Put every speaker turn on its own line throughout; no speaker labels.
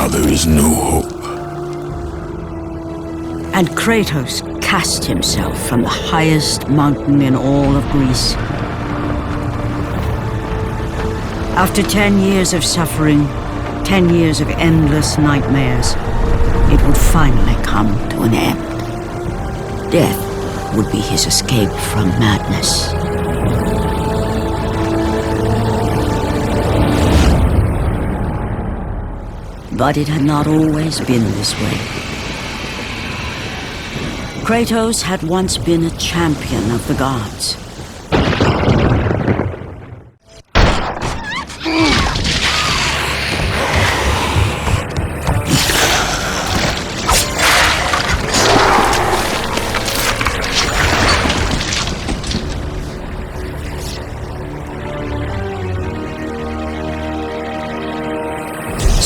Now there is no hope.
And Kratos cast himself from the highest mountain in all of Greece. After 10 years of suffering, 10 years of endless nightmares, it would finally come to an end. Death would be his escape from madness. But it had not always been this way. Kratos had once been a champion of the gods.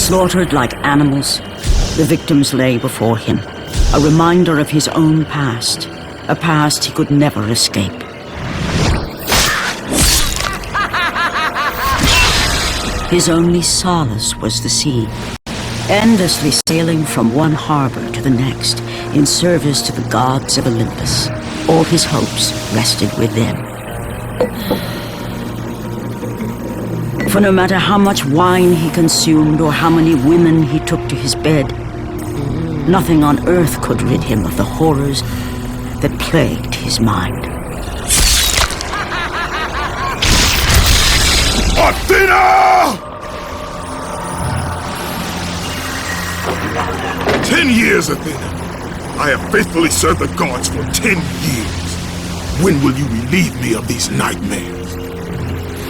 Slaughtered like animals, the victims lay before him, a reminder of his own past, a past he could never escape. His only solace was the sea, endlessly sailing from one harbor to the next in service to the gods of Olympus. All his hopes rested with them. For no matter how much wine he consumed or how many women he took to his bed, nothing on earth could rid him of the horrors that plagued his mind.
Athena! 10 years, Athena. I have faithfully served the gods for 10 years. When will you relieve me of these nightmares?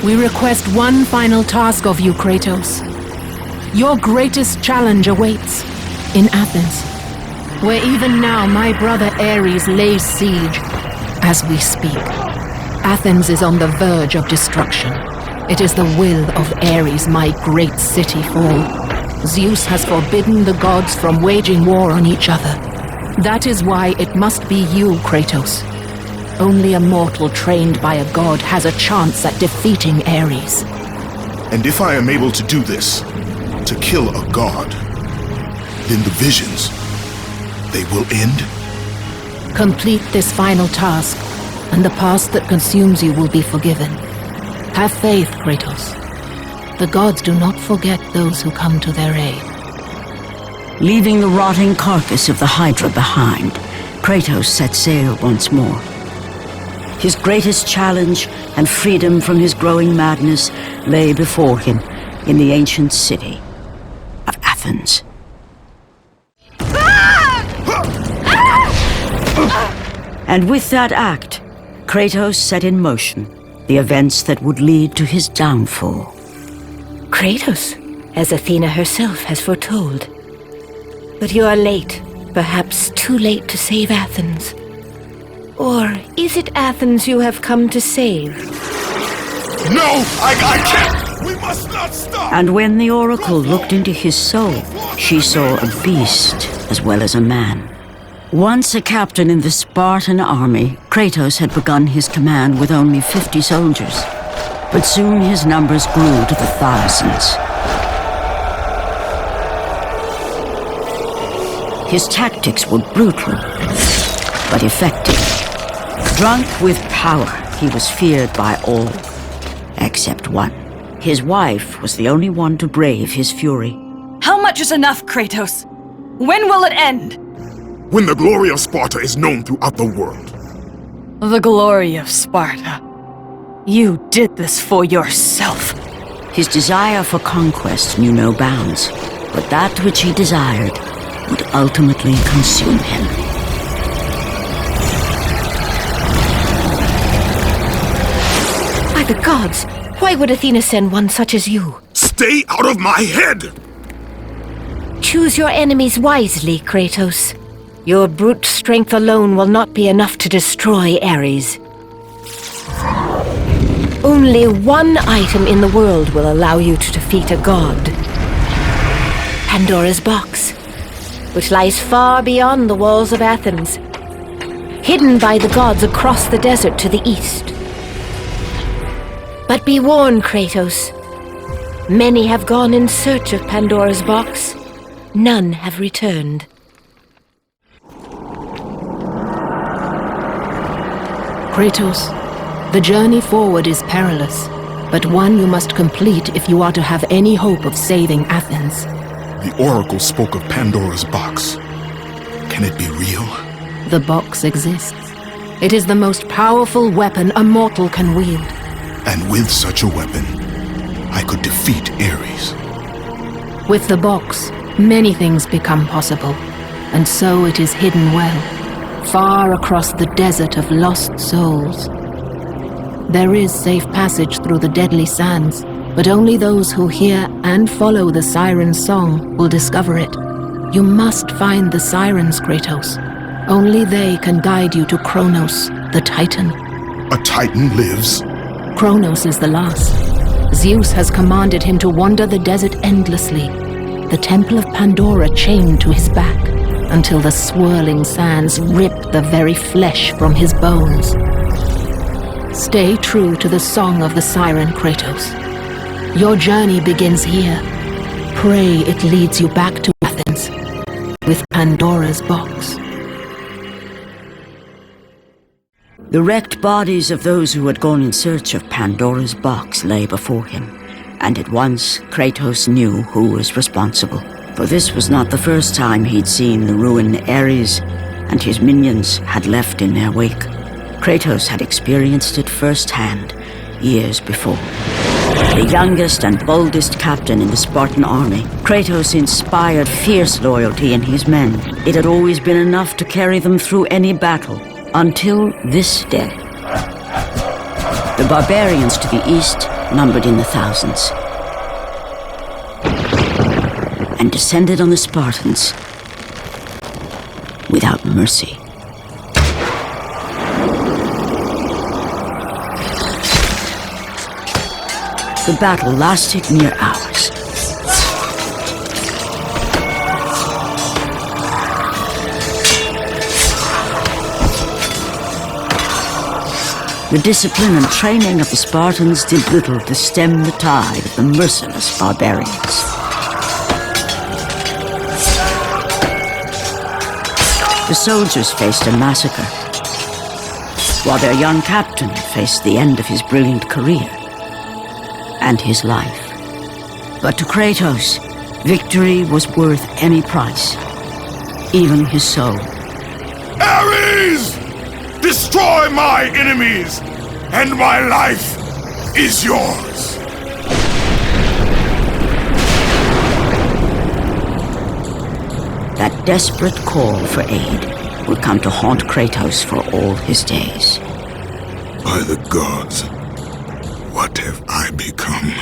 We request one final task of you, Kratos. Your greatest challenge awaits in Athens, where even now my brother Ares lays siege as we speak. Athens is on the verge of destruction. It is the will of Ares my great city fall. Zeus has forbidden the gods from waging war on each other. That is why it must be you, Kratos. Only a mortal trained by a god has a chance at defeating Ares.
And if I am able to do this, to kill a god, then the visions, they will end?
Complete this final task, and the past that consumes you will be forgiven. Have faith, Kratos. The gods do not forget those who come to their aid.
Leaving the rotting carcass of the Hydra behind, Kratos set sail once more. His greatest challenge and freedom from his growing madness lay before him in the ancient city of Athens. And with that act, Kratos set in motion the events that would lead to his downfall.
Kratos, as Athena herself has foretold. But you are late, perhaps too late to save Athens. Or is it Athens you have come to save?
No! I can't! We must not stop!
And when the oracle looked into his soul, she saw a beast as well as a man. Once a captain in the Spartan army, Kratos had begun his command with only 50 soldiers. But soon his numbers grew to the thousands. His tactics were brutal, but effective. Drunk with power, he was feared by all, except one. His wife was the only one to brave his fury.
How much is enough, Kratos? When will it end?
When the glory of Sparta is known throughout the world.
The glory of Sparta. You did this for yourself.
His desire for conquest knew no bounds, but that which he desired would ultimately consume him.
By the gods, why would Athena send one such as you?
Stay out of my head!
Choose your enemies wisely, Kratos. Your brute strength alone will not be enough to destroy Ares. Only one item in the world will allow you to defeat a god. Pandora's box, which lies far beyond the walls of Athens, hidden by the gods across the desert to the east. But be warned, Kratos. Many have gone in search of Pandora's box, none have returned.
Kratos, the journey forward is perilous, but one you must complete if you are to have any hope of saving Athens.
The Oracle spoke of Pandora's box. Can it be real?
The box exists. It is the most powerful weapon a mortal can wield.
And with such a weapon, I could defeat Ares.
With the box, many things become possible, and so it is hidden well, far across the desert of lost souls. There is safe passage through the deadly sands, but only those who hear and follow the siren's song will discover it. You must find the sirens, Kratos. Only they can guide you to Kronos, the Titan.
A Titan lives?
Kronos is the last. Zeus has commanded him to wander the desert endlessly, the temple of Pandora chained to his back, until the swirling sands rip the very flesh from his bones. Stay true to the song of the siren, Kratos. Your journey begins here. Pray it leads you back to Athens, with Pandora's box.
The wrecked bodies of those who had gone in search of Pandora's box lay before him, and at once Kratos knew who was responsible. For this was not the first time he'd seen the ruin Ares and his minions had left in their wake. Kratos had experienced it firsthand years before. The youngest and boldest captain in the Spartan army, Kratos inspired fierce loyalty in his men. It had always been enough to carry them through any battle, until this day. The barbarians to the east numbered in the thousands, and descended on the Spartans without mercy. The battle lasted near hours. The discipline and training of the Spartans did little to stem the tide of the merciless barbarians. The soldiers faced a massacre, while their young captain faced the end of his brilliant career and his life. But to Kratos, victory was worth any price, even his soul.
Ares! Destroy my enemies, and my life is yours!
That desperate call for aid would come to haunt Kratos for all his days.
By the gods, what have I become?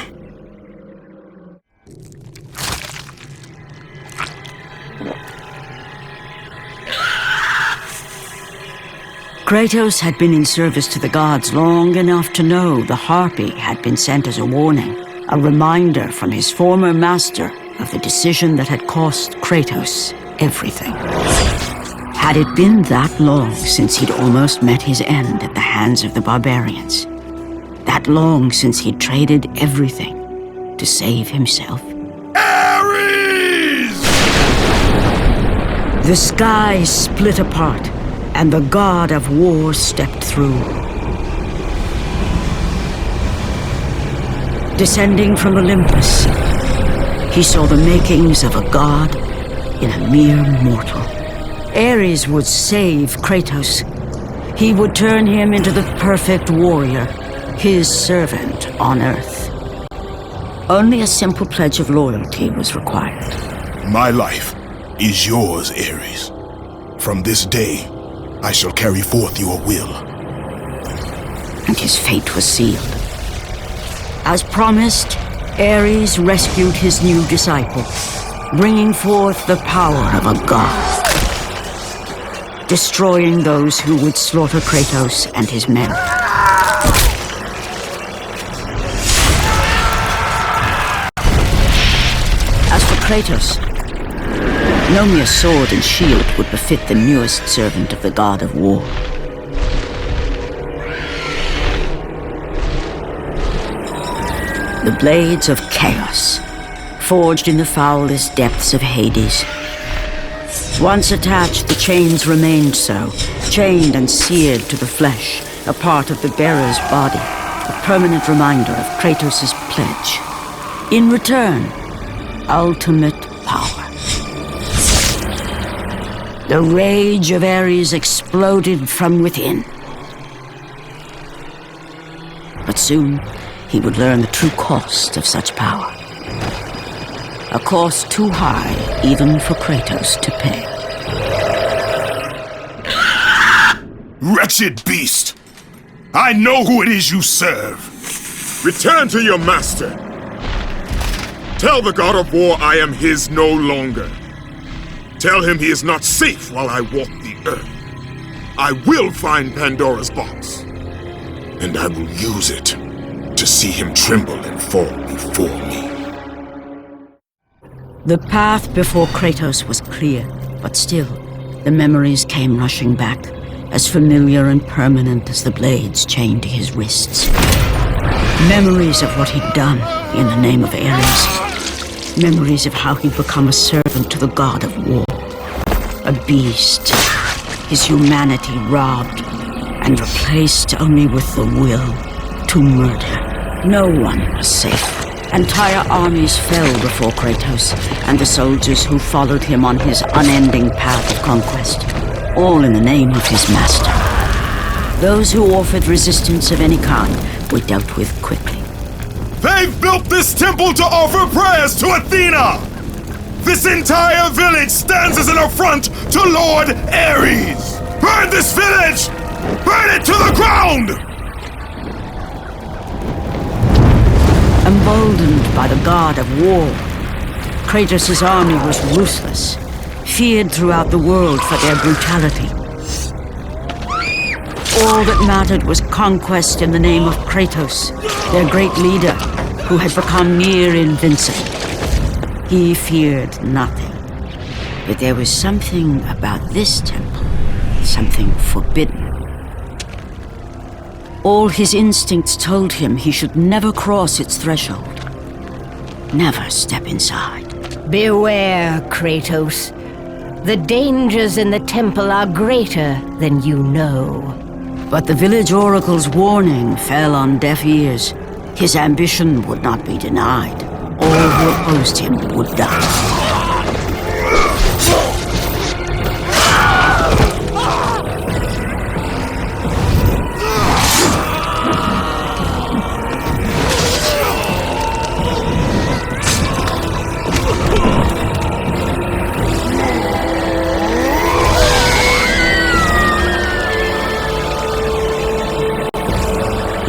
Kratos had been in service to the gods long enough to know the Harpy had been sent as a warning, a reminder from his former master of the decision that had cost Kratos everything. Had it been that long since he'd almost met his end at the hands of the barbarians? That long since he'd traded everything to save himself?
Ares!
The sky split apart, and the god of war stepped through. Descending from Olympus, he saw the makings of a god in a mere mortal. Ares would save Kratos. He would turn him into the perfect warrior, his servant on Earth. Only a simple pledge of loyalty was required.
My life is yours, Ares. From this day, I shall carry forth your will.
And his fate was sealed. As promised, Ares rescued his new disciple, bringing forth the power of a god, destroying those who would slaughter Kratos and his men. As for Kratos, no mere sword and shield would befit the newest servant of the god of war. The blades of chaos, forged in the foulest depths of Hades. Once attached, the chains remained so, chained and seared to the flesh, a part of the bearer's body, a permanent reminder of Kratos' pledge. In return, ultimate power. The rage of Ares exploded from within. But soon, he would learn the true cost of such power. A cost too high even for Kratos to pay.
Wretched beast! I know who it is you serve!
Return to your master! Tell the god of war I am his no longer. Tell him he is not safe while I walk the earth. I will find Pandora's box. And I will use it to see him tremble and fall before me.
The path before Kratos was clear, but still, the memories came rushing back, as familiar and permanent as the blades chained to his wrists. Memories of what he'd done in the name of Ares. Memories of how he'd become a servant to the god of war. A beast, his humanity robbed and replaced only with the will to murder. No one was safe. Entire armies fell before Kratos and the soldiers who followed him on his unending path of conquest, all in the name of his master. Those who offered resistance of any kind were dealt with quickly.
They've built this temple to offer prayers to Athena! This entire village stands as an affront to Lord Ares! Burn this village! Burn it to the ground!
Emboldened by the god of war, Kratos' army was ruthless, feared throughout the world for their brutality. All that mattered was conquest in the name of Kratos, their great leader, who had become near invincible. He feared nothing. But there was something about this temple, something forbidden. All his instincts told him he should never cross its threshold. Never step inside.
Beware, Kratos. The dangers in the temple are greater than you know.
But the village oracle's warning fell on deaf ears. His ambition would not be denied. All who opposed him would die.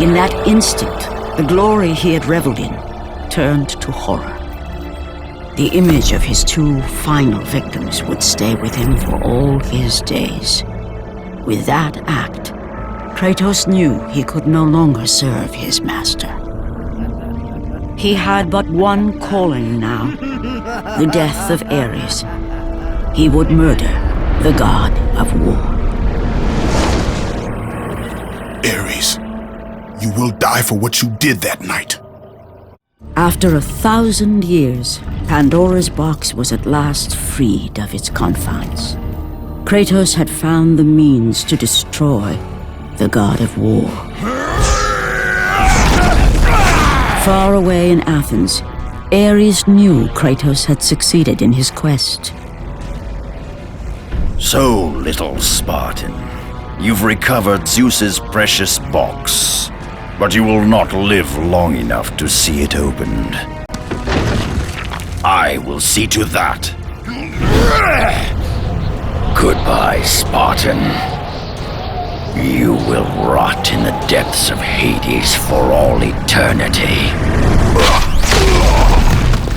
In that instant, the glory he had reveled in turned to horror. The image of his two final victims would stay with him for all his days. With that act, Kratos knew he could no longer serve his master. He had but one calling now, the death of Ares. He would murder the god of war.
Ares, you will die for what you did that night.
After 1,000 years, Pandora's box was at last freed of its confines. Kratos had found the means to destroy the god of war. Far away in Athens, Ares knew Kratos had succeeded in his quest.
So, little Spartan, you've recovered Zeus's precious box, but you will not live long enough to see it opened. I will see to that. Goodbye, Spartan. You will rot in the depths of Hades for all eternity.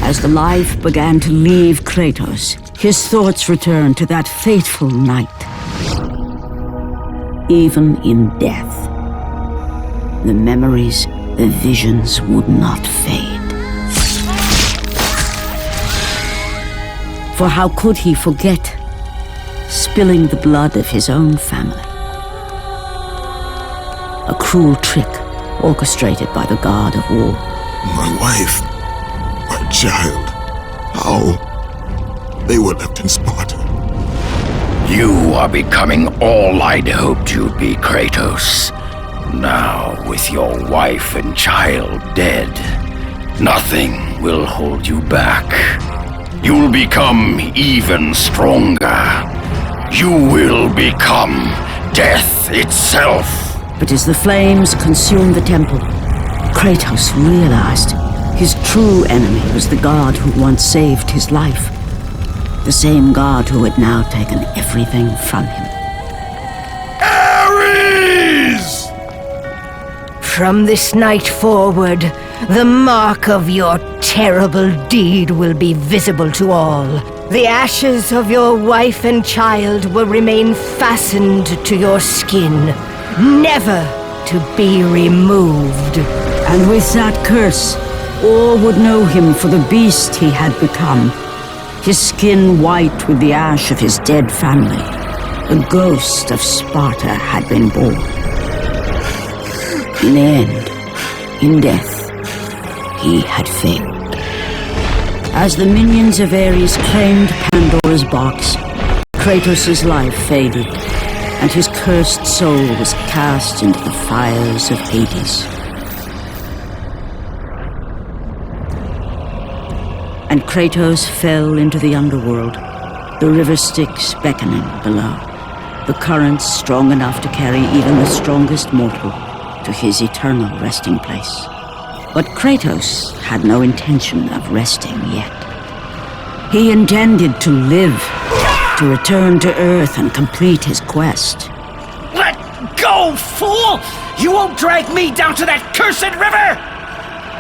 As the life began to leave Kratos, his thoughts returned to that fateful night. Even in death, the memories, the visions would not fade. For how could he forget spilling the blood of his own family? A cruel trick orchestrated by the god of war.
My wife, my child.
How? They were left in Sparta.
You are becoming all I'd hoped you'd be, Kratos. Now, with your wife and child dead, nothing will hold you back. You'll become even stronger. You will become death itself.
But as the flames consumed the temple, Kratos realized his true enemy was the god who once saved his life. The same god who had now taken everything from him.
Ares!
From this night forward, the mark of your terrible deed will be visible to all. The ashes of your wife and child will remain fastened to your skin, never to be removed.
And with that curse, all would know him for the beast he had become. His skin white with the ash of his dead family. The ghost of Sparta had been born. In the end, in death, he had failed. As the minions of Ares claimed Pandora's box, Kratos' life faded, and his cursed soul was cast into the fires of Hades. And Kratos fell into the underworld, the river Styx beckoning below, the currents strong enough to carry even the strongest mortal to his eternal resting place. But Kratos had no intention of resting yet. He intended to live, to return to Earth and complete his quest.
Let go, fool! You won't drag me down to that cursed river!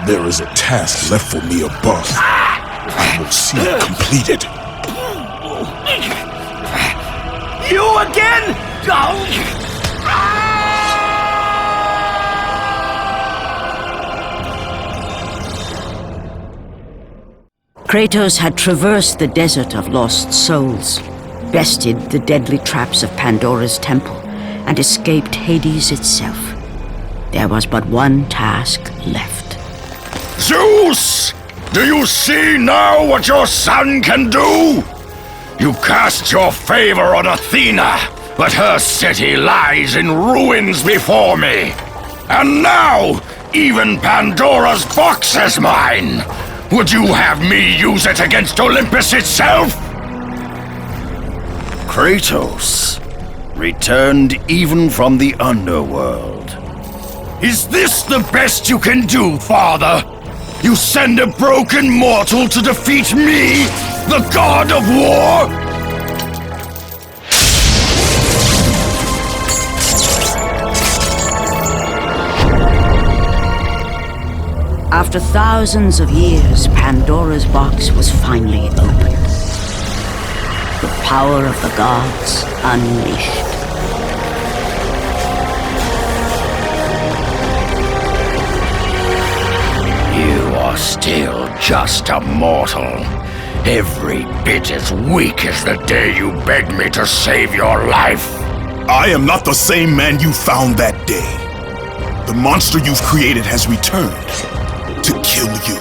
There is a task left for me above. I will see it completed.
You again?
Kratos had traversed the desert of lost souls, bested the deadly traps of Pandora's temple, and escaped Hades itself. There was but one task left.
Zeus! Do you see now what your son can do? You cast your favor on Athena, but her city lies in ruins before me. And now, even Pandora's box is mine. Would you have me use it against Olympus itself? Kratos, returned even from the underworld. Is this the best you can do, father? You send a broken mortal to defeat me, the god of war?
After thousands of years, Pandora's box was finally opened. The power of the gods unleashed.
You are still just a mortal. Every bit as weak as the day you begged me to save your life.
I am not the same man you found that day. The monster you've created has returned to kill you.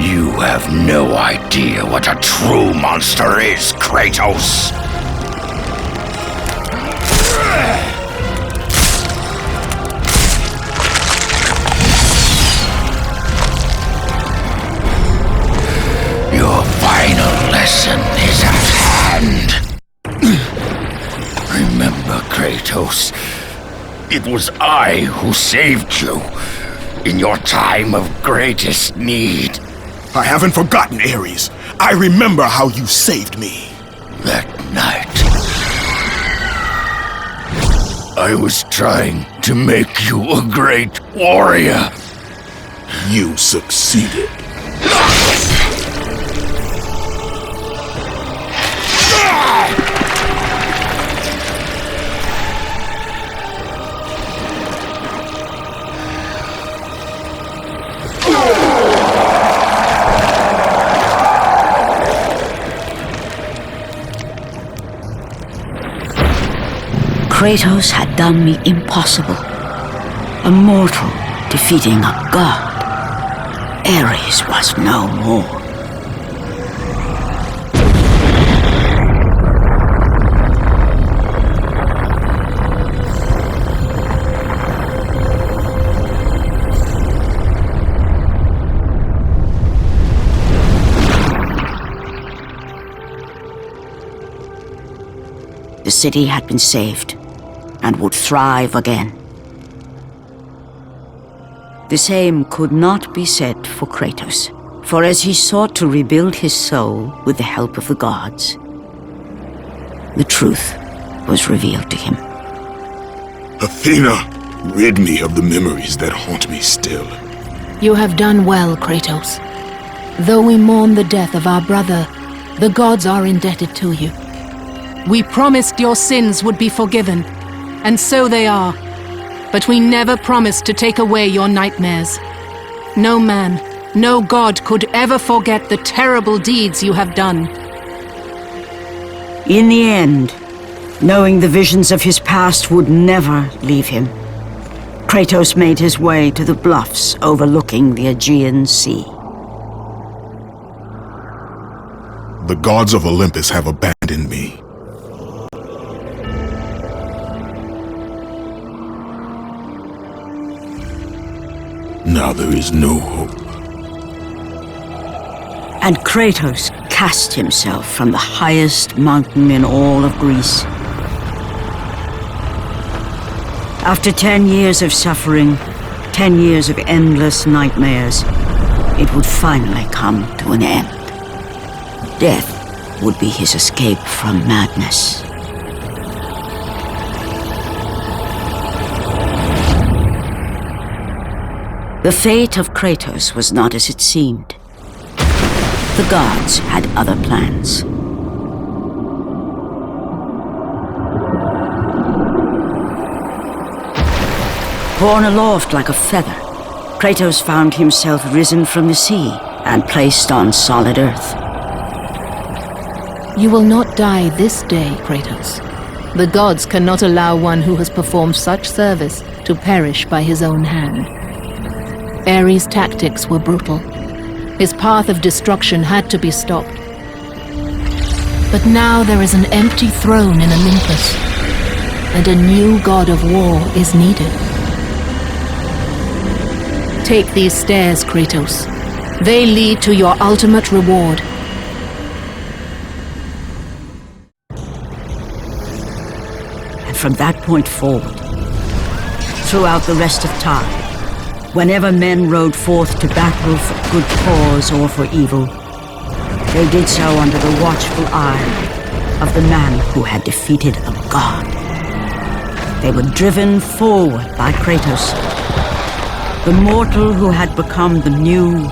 You have no idea what a true monster is, Kratos. Your final lesson is at hand. Remember, Kratos, it was I who saved you in your time of greatest need.
I haven't forgotten, Ares. I remember how you saved me.
That night, I was trying to make you a great warrior.
You succeeded.
Kratos had done the impossible. A mortal defeating a god. Ares was no more. city had been saved and would thrive again. The same could not be said for Kratos, for as he sought to rebuild his soul with the help of the gods, the truth was revealed to him.
Athena, rid me of the memories that haunt me still.
You have done well, Kratos. Though we mourn the death of our brother, the gods are indebted to you. We promised your sins would be forgiven, and so they are. But we never promised to take away your nightmares. No man, no god could ever forget the terrible deeds you have done.
In the end, knowing the visions of his past would never leave him, Kratos made his way to the bluffs overlooking the Aegean Sea.
The gods of Olympus have abandoned me. Now there is no hope.
And Kratos cast himself from the highest mountain in all of Greece. After 10 years of suffering, 10 years of endless nightmares, it would finally come to an end. Death would be his escape from madness. The fate of Kratos was not as it seemed. The gods had other plans. Borne aloft like a feather, Kratos found himself risen from the sea and placed on solid earth.
You will not die this day, Kratos. The gods cannot allow one who has performed such service to perish by his own hand. Ares' tactics were brutal. His path of destruction had to be stopped. But now there is an empty throne in Olympus, and a new god of war is needed. Take these stairs, Kratos. They lead to your ultimate reward.
And from that point forward, throughout the rest of time, whenever men rode forth to battle for good cause or for evil, they did so under the watchful eye of the man who had defeated a god. They were driven forward by Kratos, the mortal who had become the new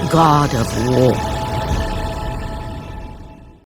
god of war.